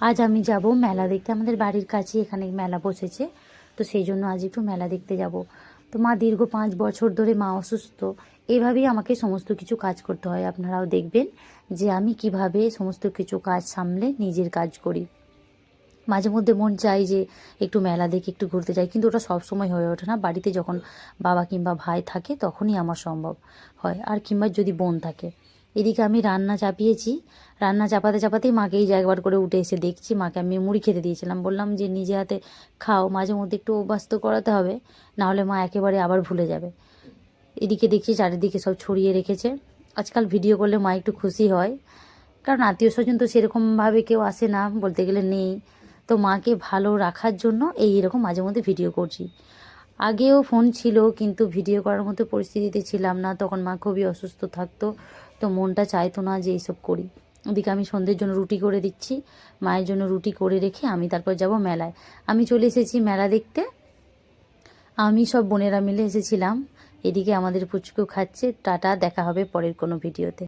আজ আমি যাব মেলা দেখতে। আমাদের বাড়ির কাছে এখানে মেলা বসেছে, তো সেই জন্য আজ একটু মেলা দেখতে যাব। তো মা দীর্ঘ 5 বছর ধরে মা অসুস্থ, এইভাবেই আমাকে সমস্ত কিছু কাজ করতে হয়। আপনারাও দেখবেন যে আমি কিভাবে সমস্ত কিছু কাজ সামলে নিজের কাজ করি। মাঝে মধ্যে মন চাই যে একটু মেলা দেখে একটু ঘুরতে যাই, কিন্তু ওটা সব সময় হয়ে ওঠে না। বাড়িতে যখন বাবা কিংবা ভাই থাকে তখনই আমার সম্ভব হয়, আর কিংবা যদি বোন থাকে। এদিকে আমি রান্না চাপিয়েছি, রান্না চাপাতে চাপাতেই মাকেই যে একবার করে উঠে এসে দেখছি। মাকে আমি মুড়ি খেতে দিয়েছিলাম, বললাম যে নিজে হাতে খাও, মাঝে মধ্যে একটু অভ্যাস তো করাতে হবে, নাহলে মা একেবারে আবার ভুলে যাবে। এদিকে দেখছি চারিদিকে সব ছড়িয়ে রেখেছে। আজকাল ভিডিও করলে মা একটু খুশি হয়, কারণ আত্মীয় স্বজন তো সেরকমভাবে কেউ আসে না, বলতে গেলে নেই। তো মাকে ভালো রাখার জন্য এইরকম মাঝে মধ্যে ভিডিও করছি। আগেও ফোন ছিল, কিন্তু ভিডিও করার মতো পরিস্থিতিতে ছিলাম না, তখন মা খুবই অসুস্থ থাকতো, তো মনটা চাইতো না যে এইসব করি। ওদিকে আমি সন্ধ্যের জন্য রুটি করে দিচ্ছি, মায়ের জন্য রুটি করে রেখে আমি তারপর যাব মেলায়। আমি চলে এসেছি মেলা দেখতে, আমি সব বোনেরা মিলে এসেছিলাম। এদিকে আমাদের পুচকু খাচ্ছে। টাটা, দেখা হবে পরের কোনো ভিডিওতে।